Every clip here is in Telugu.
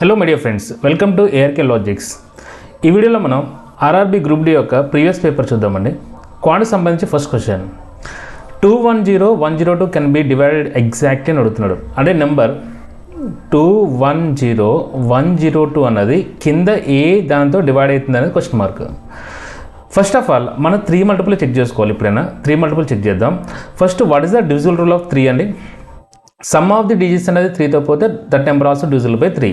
Hello my dear friends, welcome to ARK logics. ఈ వీడియోలో మనం ఆర్ఆర్బీ గ్రూప్ డి యొక్క ప్రీవియస్ పేపర్ చూద్దామండి. క్వాంట్ సంబంధించి first question 210102 can be divided exactly అని అడుగుతున్నాడు. అంటే నెంబర్ 210102 అన్నది కింద ఏ దాంతో డివైడ్ అవుతుంది అనేది question mark. First of all మనం 3 మల్టిపుల్ చెక్ చేసుకోవాలి. ఇప్పుడైనా 3 మల్టిపుల్ చెక్ చేద్దాం. First what is the divisible rule of 3 అండి. సమ్ ఆఫ్ ది డిజిట్స్ అనేది 3తో పోతే that number also divisible by 3.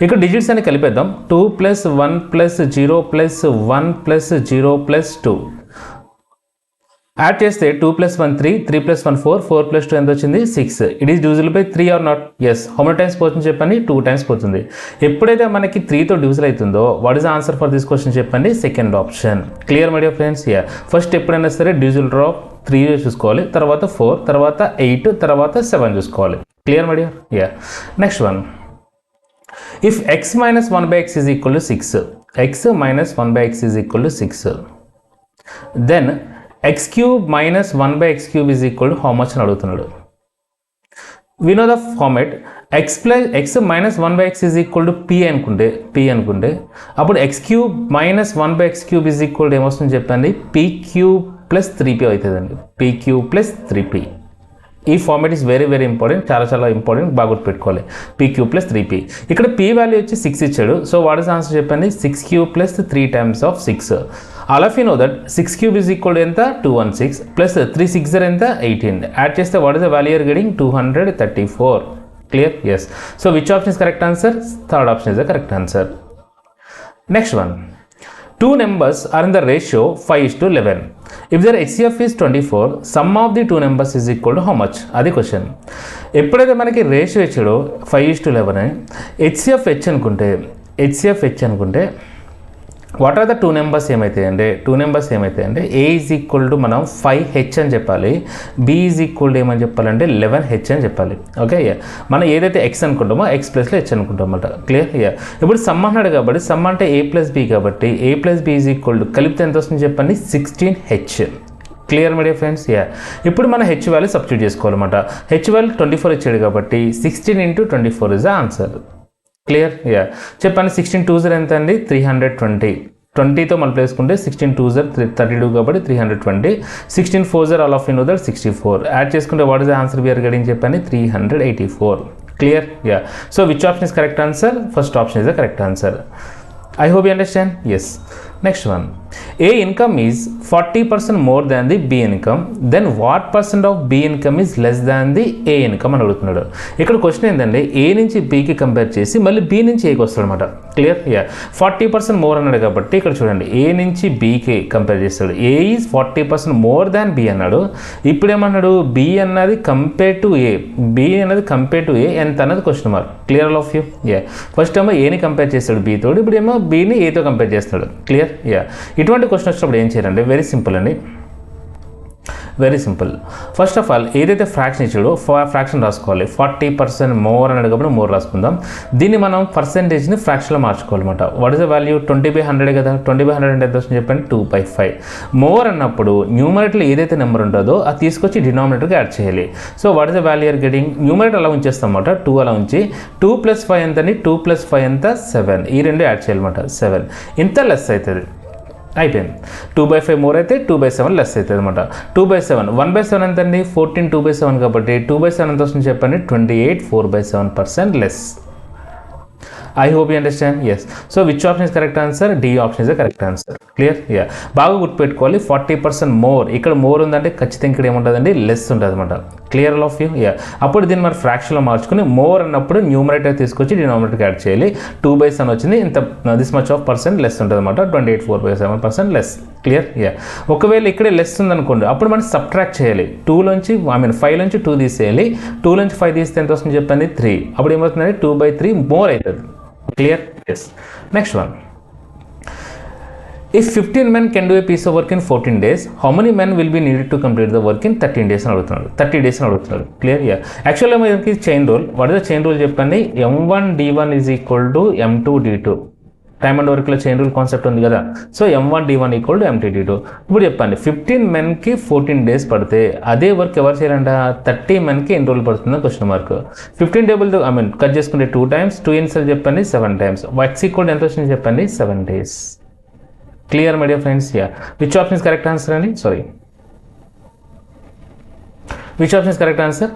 ఇక్కడ డిజిట్స్ అని కలిపేద్దాం. 2 + 1 + 0 + 1 + 0 + 2 యాడ్ చేస్తే 2 + 1 3, 3 + 1 4, 4 + 2 ఎంత వచ్చింది 6. It is divisible by 3 or not? Yes. How many times పోతుంది చెప్పండి? 2 టైమ్స్ పోతుంది. ఎప్పుడైతే మనకి 3తో డివిజిబుల్ అవుతుందో what is answer for this question చెప్పండి? Second option. Clear my dear friends? Ya. First ఎప్పుడైనా సరే డివిజిబుల్ రూల్ ఆఫ్ 3 చూసుకోవాలి, తర్వాత 4, తర్వాత 8, తర్వాత 7 చూసుకోవాలి. Clear my dear? Yeah. Next one, if x - 1/x is equal to 6, x - 1/x is equal to 6, then x³ - 1/x³ is equal to how much అని అడుగుతున్నాడు. We know the format. x - 1/x is equal to p అనుకుంటే అప్పుడు x³ - 1/x³ is equal to ఏమొస్తుంది చెప్పండి? p³ + 3p అవుతుందండి. p³ + 3p. ఈ format is very very important, చాలా ఇంపార్టెంట్, బాగా గుర్తుపెట్టుకోవాలి. p³ + 3p. ఇక్కడ p వాల్యూ వచ్చి 6 ఇచ్చాడు. సో వాట్ ఇస్ ఆన్సర్ చెప్పండి? 6³ + 3 times of 6. All of you know that 6³ is equal to ఎంత? 216 + 3 6 ఎంత? 18. యాడ్ చేస్తే what is the value you're getting? 234. Clear? Yes. So which option is correct answer? Third option is the correct answer. Next one, 2 numbers are in the ratio 5:11. If their HCF is 24, sum of the 2 numbers is equal to how much? అది క్వశ్చన్. ఎప్పుడైతే మనకి రేషియో ఇచ్చాడో 5:11 HCF H అనుకుంటే వాట్ ఆర్ ద 2 numbers ఏమైతాయంటే A ఈజ్ ఈక్వల్ టు మనం 5H అని చెప్పాలి, B ఈజ్ ఈక్వల్ టు ఏమని చెప్పాలంటే 11H అని చెప్పాలి. ఓకే. మనం ఏదైతే X అనుకుంటామో X ప్లస్లో H అనుకుంటాం అన్నమాట. క్లియర్? ఇప్పుడు సమ్ అన్నాడు కాబట్టి సమ్ అంటే A + B కాబట్టి A + B is equal to కలిపితే ఎంత వస్తుంది చెప్పండి? 16H. Clear my dear friends? ఇప్పుడు మనం H వాల్యూ సబ్స్టిట్యూట్ చేసుకోవాలన్నమాట. H వాల్యూ 24 ఇచ్చాడు కాబట్టి 16 × 24 ఇస్ ద ఆన్సర్. క్లియర్? చెప్పండి. 16 2s ఎంత అండి? 320. 20తో మల్టిప్లై చేసుకుంటే 16 2s 32 కాబట్టి 320. 16 4s all of you know that 64. Add చేసుకుంటే what is the answer we are getting చెప్పండి? 384. Clear? So which option is correct answer? First option is the correct answer. I hope you understand. Yes. Next one, A income is 40% more than the B income, then what % of B income is less than the A income అని అడుగుతున్నాడు. ఇక్కడ క్వశ్చన్ ఏంటంటే A నుంచి Bకి కంపేర్ చేసి మళ్ళీ B నుంచి Aకి వస్తాడు అనమాట. క్లియర్? 40% మోర్ అన్నాడు కాబట్టి ఇక్కడ చూడండి A నుంచి Bకి కంపేర్ చేస్తాడు. A is 40% more than B అన్నాడు. ఇప్పుడు ఏమన్నాడు? B అన్నది కంపేర్ టు A, B అన్నది కంపేర్ టు A ఎంత అన్నది question mark. Clear all of you? First ఏమో Aని కంపేర్ చేస్తాడు B తోడు, ఇప్పుడు ఏమో Bని Aతో కంపేర్ చేస్తాడు. క్లియర్? ఇటువంటి క్వశ్చన్ వచ్చినప్పుడు ఏం చేయాలంటే వెరీ సింపుల్ అండి, very simple. First of all ఏదైతే ఫ్రాక్షన్ ఇచ్చాడో ఫ్రాక్షన్ రాసుకోవాలి. 40% మోర్ అన్నాడు కాబట్టి మోర్ రాసుకుందాం. దీన్ని మనం పర్సెంటేజ్ని ఫ్రాక్షన్లో మార్చుకోవాలన్నమాట. What is the value? 20/100 కదా. 20/100 అంటే ఎంత వస్తుంది చెప్పండి? 2/5. మోర్ అన్నప్పుడు న్యూమరేటర్లో ఏదైతే నెంబర్ ఉంటుందో అది తీసుకొచ్చి డినామినేటర్కి యాడ్ చేయాలి. So what is the value are getting? Numerator అలా ఉంచేస్తాం అన్నమాట. 2 అలా ఉంచి 2 + 5 ఎంత అండి? 2 + 5 ఎంత? 7. ఈ రెండు యాడ్ చేయాలన్నమాట. 7 ఇంత లెస్ అవుతుంది. అయిపోయింది. 2/5 మోర్ అయితే 2/7 లెస్ అవుతుంది అనమాట. 2/7 1/7 ఎంత అండి? 14 2/7 కాబట్టి 2/7 ఎంత వస్తుంది చెప్పండి? 28 4/7% less. I hope you understand. Yes. So which option is correct answer? D option is the correct answer. Clear? బాగా గుర్తుపెట్టుకోవాలి. 40% మోర్, ఇక్కడ మోర్ ఉందంటే ఖచ్చితంగా ఇక్కడ ఏముంటుందండి? లెస్ ఉంటుంది అనమాట. Clear all of you? అప్పుడు దీన్ని మరి ఫ్రాక్షన్లో మార్చుకుని మోర్ అన్నప్పుడు న్యూమరేటర్ తీసుకొచ్చి డినామినేటర్కి యాడ్ చేయాలి. 2/7 వచ్చింది, ఇంత this much of percent less ఉంటుంది అనమాట. 28 4/7% లెస్. క్లియర్? ఒకవేళ ఇక్కడే లెస్ ఉందనుకోండి అప్పుడు మనం సబ్ట్రాక్ట్ చేయాలి. 5 నుంచి 2 తీసేయాలి. 2 నుంచి 5 తీస్తే ఎంత వస్తుంది చెప్పండి? 3. అప్పుడు ఏమవుతుందండి? 2/3 మోర్ అవుతుంది. Clear? Yes. Next one, if 15 men can do a piece of work in 14 days, how many men will be needed to complete the work in 13 days అని అడుగుతున్నాడు. 30 days అని అడుగుతున్నాడు. క్లియర్? యాక్చువల్గా మనకి chain rule. What is the chain rule చెప్పండి? M1 D1 is equal to M2 D2. Time and వర్క్లో చైన్ రూల్ కాన్సెప్ట్ ఉంది కదా. So M1 D1 equal to MT/T2. ఇప్పుడు చెప్పండి 15 మెన్కి 14 డేస్ పడితే అదే వర్క్ ఎవరు చేయాలంట 30 మెన్కి ఎన్ని రోజులు పడుతుందో క్వశ్చన్ మార్క్. 15 టేబుల్ కట్ చేసుకుంటే 2 times 2 ఇన్సల్ చెప్పండి 7 times. X ఈక్వల్ ఎంత వచ్చింది చెప్పండి 7 days. Clear my dear friends? Ya. Which option is correct answer అండి? Sorry, which option is correct answer?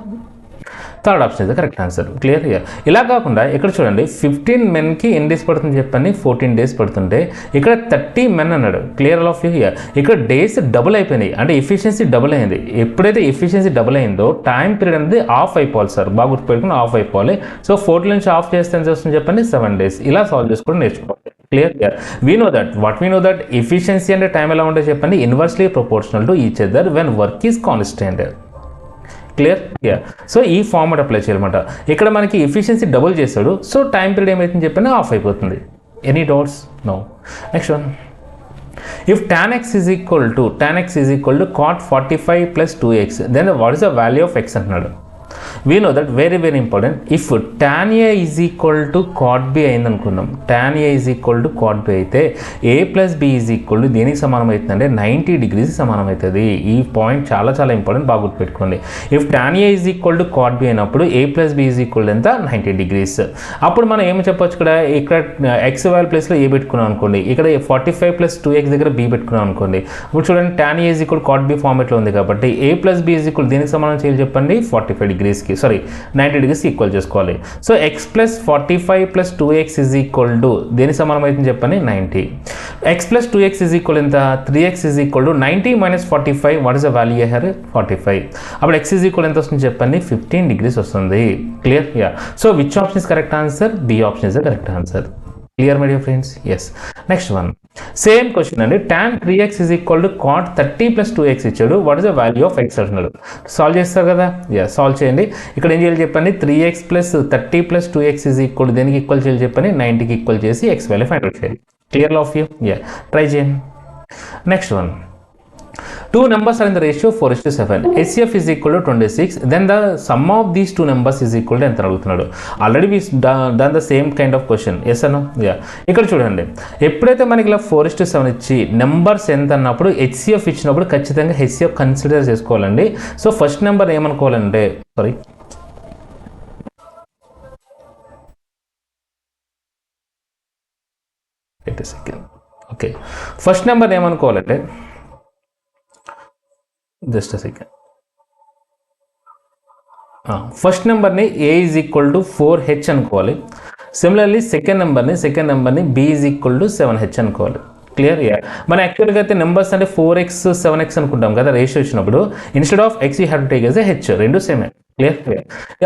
Third option is the correct answer. Clear? Ya. ఇలా కాకుండా ఇక్కడ చూడండి 15 మెన్కి ఎన్ని డేస్ పడుతుంది చెప్పండి 14 డేస్ పడుతుంటే ఇక్కడ 30 మెన్ అన్నాడు. Clear of you? యా. ఇక్కడ డేస్ డబుల్ అయిపోయినాయి, అంటే ఎఫిషియన్సీ డబుల్ అయింది. ఎప్పుడైతే ఎఫిషియన్సీ డబుల్ అయిందో టైం పీరియడ్ అనేది ఆఫ్ అయిపోవాలి సార్, బాగా గుర్తుపెట్టుకుని ఆఫ్ అయిపోవాలి. సో 14 నుంచి ఆఫ్ చేస్తే ఎంత వస్తుంది చెప్పండి 7 days. ఇలా సాల్వ్ చేసుకోవడం నేర్చుకోవాలి. Clear? Yeah. We know that efficiency అంటే టైం ఎలా ఉంటే చెప్పండి inversely proportional to each other when work is constant. Clear? Yeah. So ఈ ఫార్మాట్ అప్లై చేయాలన్నమాట. ఇక్కడ మనకి ఎఫిషియన్సీ డబుల్ చేశాడు, సో టైం పీరియడ్ ఏమైతుంది చెప్పండి ఆఫ్ అయిపోతుంది. Any doubts? No. Next one. If tan x is equal to cot 45 plus 2x, then what is the value of x అంటున్నాడు. We know that very very important. If tan a is equal to cot b అయింది అనుకున్నాం, tan a is equal to cot b అయితే a plus b is equal to దేనికి సమానం అవుతుంది అంటే 90 degrees సమానం అవుతుంది. ఈ పాయింట్ చాలా చాలా ఇంపార్టెంట్, బాగా గుర్తుపెట్టుకోండి. If tan a is equal to cot b అయినప్పుడు a plus b is equal to ఎంత 90 degrees. అప్పుడు మనం ఏమి చెప్పొచ్చు, ఇక్కడ x వాల్యూ ప్లేస్లో a పెట్టుకున్నాం అనుకోండి, ఇక్కడ 45 plus 2x దగ్గర b పెట్టుకున్నాం అనుకోండి. ఇప్పుడు చూడండి tan a is equal to cot b ఫార్మేట్లో ఉంది కాబట్టి a plus b is equal దేనికి సమానం చేయాలి చెప్పండి 45 degrees కి, సారీ 90 degrees ఈక్వల్ చేసుకోవాలి. So x plus 45 plus 2x is equal to దేని సమానం అవుతుంది చెప్పండి 90. x plus 2x is equal ఎంత 3x is equal to 90 minus 45. What is the value here 45. అప్పుడు x ఇజ్ ఈక్వల్ ఎంత వస్తుంది చెప్పండి 15 degrees వస్తుంది. Clear? Yeah. So which option is correct answer? B option is the correct answer. Clear my dear friends? Yes. Next one, same question అండి. tan 3x is equal to cot 30 plus 2x ఇచ్చాడు. What is the value of x అంటున్నాడు. సాల్వ్ చేస్తారు కదా? యా, సాల్వ్ చేయండి. ఇక్కడ ఏం చేయాలి చెప్పండి 3x plus 30 plus 2x is equal దేనికి ఈక్వల్ చేయాలి చెప్పండి 90కి ఈక్వల్ చేసి x వాల్యూ ఫైండ్ అవుట్ చేయాలి. Clear of you? Ya, try చేయండి. Next one, two numbers are in the ratio 4:7. HCF is equal to 26. Then the sum of these two numbers is equal to ఎంత అడుగుతున్నాడు. Already we done the same kind of question. Yes or no? Yeah. ఇక్కడ చూడండి, ఎప్పుడైతే మనకి ఇలా 4:7 ఇచ్చి నెంబర్స్ ఎంత అన్నప్పుడు HCF ఇచ్చినప్పుడు ఖచ్చితంగా HCF కన్సిడర్ చేసుకోవాలండి. సో ఫస్ట్ నెంబర్ ఏమనుకోవాలంటే, సారీ ఓకే, ఫస్ట్ నెంబర్ ఏమనుకోవాలంటే జస్ట్ అ సెకండ్, ఫస్ట్ నెంబర్ని a is equal to 4h అనుకోవాలి. Similarly second number b is equal to 7h అనుకోవాలి. క్లియర్? యా. మన యాక్చువల్గా అయితే నెంబర్స్ అంటే 4x 7x అనుకుంటాం కదా రేషియో ఇచ్చినప్పుడు, instead of x you have to take as a h, రెండు సేమే. క్లియర్?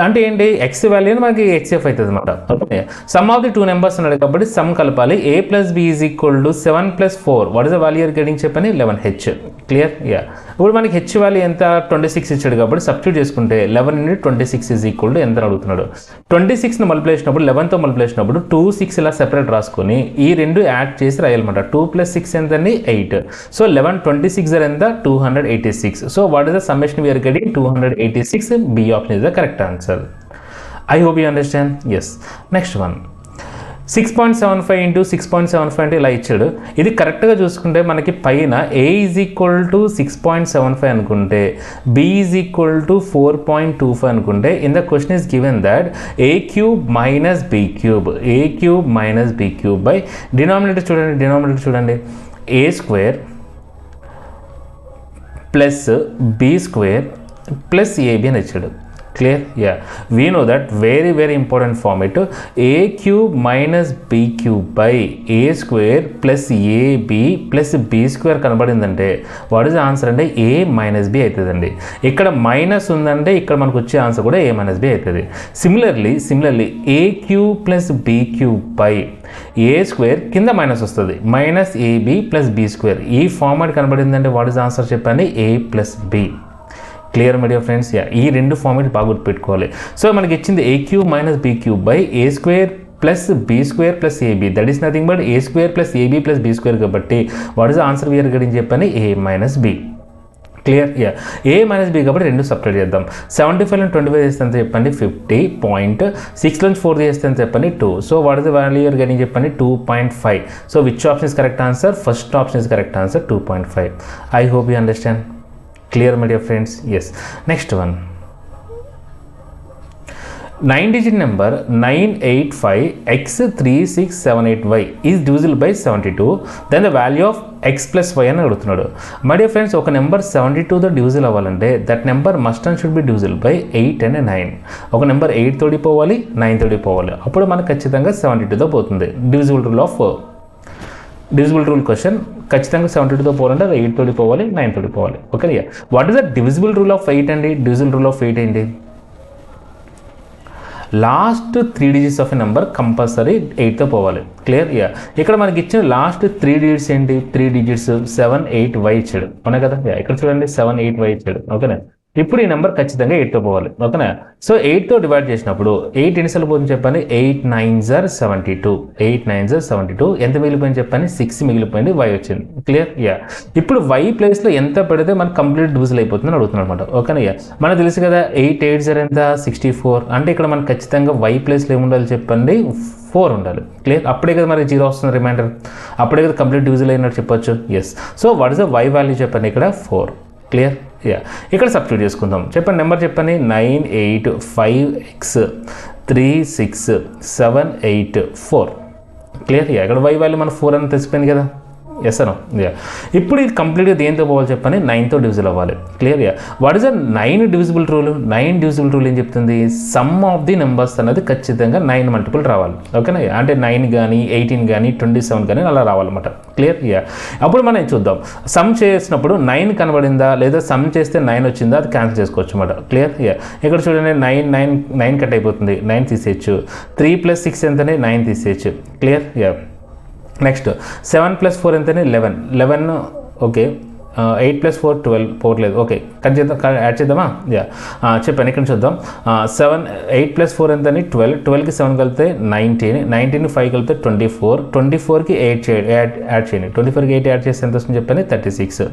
అంటే ఏంటి x వాల్యూ మనకి HCF అవుతుంది అనమాట. Some of the two numbers అన్నాడు కాబట్టి సమ్ కలపాలి. a plus b is equal to 7 plus 4. What is the value you're getting చెప్పండి 11h. క్లియర్? యా. ఇప్పుడు మనకి h వాల్యూ ఎంత 26 ఇచ్చాడు కాబట్టి సబ్స్టిట్యూట్ చేసుకుంటే 11 into 26 ఈజ్ ఈక్వల్ టు ఎంత అడుగుతున్నాడు. 26ని మల్టిప్లై చేసినప్పుడు 11తో మల్టిప్లై చేసినప్పుడు 2 6 ఇలా సెపరేట్ రాసుకొని ఈ రెండు యాడ్ చేసి రాయాలన్నమాట. 2 + 6 ఎంతండి 8. సో 11 26 ఎంత 286. So what is the summation we're getting 286. B option is the correct answer. I hope you understand. Yes. Next one, 6.75 into 6.75 అంటే ఇలా ఇచ్చాడు. ఇది కరెక్ట్గా చూసుకుంటే మనకి పైన a ఈజ్ ఈక్వల్ టు 6.75 అనుకుంటే b ఈజ్ ఈక్వల్ టు 4.25 అనుకుంటే in the question is given that a cube minus b cube by denominator చూడండి a square plus b square plus ab అని ఇచ్చాడు. Clear? Yeah. We know that very very important format. A cube minus b cube by a square plus ab plus b square కనబడిందంటే వాట్ ఇస్ ఆన్సర్ అంటే a minus b అవుతుందండి. ఇక్కడ మైనస్ ఉందంటే ఇక్కడ మనకు వచ్చే ఆన్సర్ కూడా a minus b అవుతుంది. Similarly a cube plus b cube by a square కింద మైనస్ వస్తుంది minus ab plus b square. ఈ ఫార్మాట్ కనబడిందంటే వాట్ ఇస్ ఆన్సర్ చెప్పండి a plus b. Clear my dear friends? Yeah, ఈ రెండు ఫార్మేట్ బాగా గుర్తుపెట్టుకోవాలి. సో మనకి ఇచ్చింది a cube minus b cube by a square plus b square plus ab. That is nothing but a square plus ab plus b square కాబట్టి what is answer we are getting చెప్పండి a minus b. Clear? Yeah. A minus B కాబట్టి రెండు సపరేట్ చేద్దాం. 75 నుంచి 25 చేస్తే ఎంత చెప్పండి 50 పాయింట్, 6 నుంచి 4 చేస్తే ఎంత చెప్పండి 2. So what is the value you're getting చెప్పండి 2.5. So which option is correct answer? First option is correct answer 2.5. I hope you understand. Clear my dear friends? Yes. Next one, 9-digit number 985x3678y is divisible by 72, then the value of x plus y అని అడుగుతున్నాడు. మై డియర్ ఫ్రెండ్స్, ఒక నెంబర్ 72తో డివిజిల్ అవ్వాలంటే that number must and should be divisible by 8 and 9. ఒక నెంబర్ 8 తోటి పోవాలి, 9 తోటి పోవాలి, అప్పుడు మనకు ఖచ్చితంగా 72తో పోతుంది. డివిజిబుల్ రూల్ క్వశ్చన్ ఖచ్చితంగా 72తో పోవాలంటే అది 8 తోటి పోవాలి, 9 తోటి పోవాలి. Okay. What is the divisible rule of 8 అండి? డివిజిబుల్ రూల్ ఆఫ్ 8 ఏంటి? Last 3 digits of a number compulsory 8తో పోవాలి. క్లియర్? యా. ఇక్కడ మనకి ఇచ్చిన లాస్ట్ 3 digits ఏంటి? 3 digits 7, 8, y ఇచ్చాడు, అవునా కదా? యా. ఇక్కడ చూడండి 7, 8, y ఇచ్చాడు. ఓకేనా? ఇప్పుడు ఈ నెంబర్ ఖచ్చితంగా 8తో పోవాలి. ఓకేనా? సో 8తో డివైడ్ చేసినప్పుడు 8 ఎన్నిసార్లు పోతుంది చెప్పండి? 8 9s are 72. 8 9s are 72. ఎంత మిగిలిపోయింది చెప్పండి? 6 మిగిలిపోయింది, y వచ్చింది. క్లియర్? యా. ఇప్పుడు y ప్లేస్లో ఎంత పెడితే మనకు కంప్లీట్ డివిజిల్ అయిపోతుందని అడుగుతున్నాను అనమాట. ఓకేనా? యా. మనకు తెలుసు కదా 8 8s are ఎంత? 64. అంటే ఇక్కడ మనకు ఖచ్చితంగా y ప్లేస్లో ఏముండాలి చెప్పండి? 4 ఉండాలి. క్లియర్? అప్పుడే కదా మరి 0 వస్తుంది రిమైండర్, అప్పుడే కదా కంప్లీట్ డివిజిల్ అయినట్టు చెప్పొచ్చు. Yes. So what is the y value చెప్పండి? ఇక్కడ 4. క్లియర్? యా. ఇక్కడ సబ్స్టిట్యూట్ చేసుకుందాం. చెప్పండి నెంబర్ చెప్పండి. 985x3678 4. క్లియర్? యా. ఇక్కడ y వాల్యూ మన 4 అని తెలిసిపోయింది కదా. ఎస్ అను. యా. ఇప్పుడు ఇది కంప్లీట్గా దేంతో పోవాలి చెప్పండి? 9తో డివిజిల్ అవ్వాలి. Clear? Yeah. What is the 9 divisible rule? 9 divisible rule ఏం చెప్తుంది? సమ్ ఆఫ్ ది నెంబర్స్ అనేది ఖచ్చితంగా 9 మల్టిపుల్ రావాలి. ఓకేనా? అంటే 9 కానీ 18 కానీ 27 కానీ అలా రావాలన్నమాట. క్లియర్? యా. అప్పుడు మనం చూద్దాం. సమ్ చేసినప్పుడు 9 కనబడిందా లేదా సమ్ చేస్తే 9 వచ్చిందా అది క్యాన్సిల్ చేసుకోవచ్చు అన్నమాట. క్లియర్? యా. ఇక్కడ చూడండి 9 కట్ అయిపోతుంది, 9 తీసేయచ్చు. 3 + 6 ఎంతనే? 9 తీసేయచ్చు. క్లియర్? యా. నెక్స్ట్ 7 + 4 ఎంతనే? 11. ఓకే. 8 + 4 12 పోవట్లేదు. ఓకే, కట్ చేద్దాం, యాడ్ చేద్దామా? యా. చెప్పాను, ఇక్కడ చూద్దాం. 8 + 4 ఎంతని? 12. 12కి 7 కలిపితే 19. 19కి 5 కలిపితే 24. 24కి 8 యాడ్ చేయండి. 24కి 8 యాడ్ చేస్తే ఎంత వస్తుంది చెప్పండి? 36.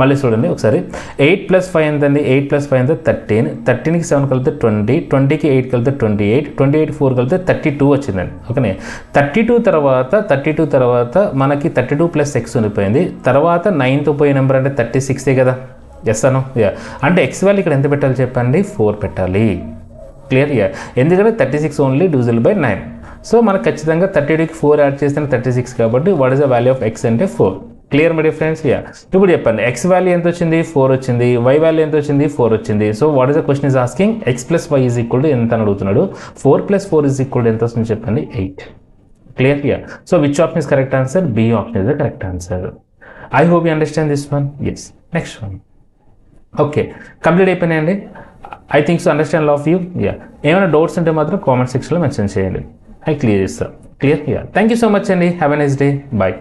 మళ్ళీ చూడండి ఒకసారి. 8 + 5 ఎంతండి? 8 + 5 ఎంత? 13. 13కి 7 కలిపితే 20. 20కి 8 కలిపితే 28. 28కి 4 కలిపితే 32 వచ్చిందండి. ఓకేనే? 32 తర్వాత మనకి 32 + x ఉండిపోయింది. తర్వాత 9తో పోయే నెంబర్ అంటే 36 కదా. ఎస్ అను. యా. అంటే ఎక్స్ వాల్యూ ఇక్కడ ఎంత పెట్టాలి చెప్పండి? 4 పెట్టాలి. క్లియర్? యా. ఎందుకంటే 36 ఓన్లీ డివిజిబుల్ బై 9. సో మనకు ఖచ్చితంగా 32కి 4 యాడ్ చేస్తే 36 కాబట్టి what is the value of X అంటే 4. Clear my dear friends? Yeah. ఇప్పుడు చెప్పండి ఎక్స్ వాల్యూ ఎంత వచ్చింది? 4 వచ్చింది. వై వాల్యూ ఎంత వచ్చింది? 4 వచ్చింది. So what is the question is asking? X + y is equal to ఎంత అని అడుగుతున్నాడు. 4 + 4 ఈజ్ ఈక్వల్ టు ఎంత వస్తుంది చెప్పండి? 8. Clear? Yeah. So which option is correct answer? B option is the correct answer. I hope you understand this one. Yes. Next one. Okay. Complete అయిపోయినాయండి. I think so understand all of you. Yeah. ఏమైనా డౌట్స్ ఉంటే మాత్రం కామెంట్ సెక్షన్లో మెన్షన్ చేయండి. I clear చేస్తాను. Clear? Yeah. Thank you so much అండి. Have a nice day. Bye.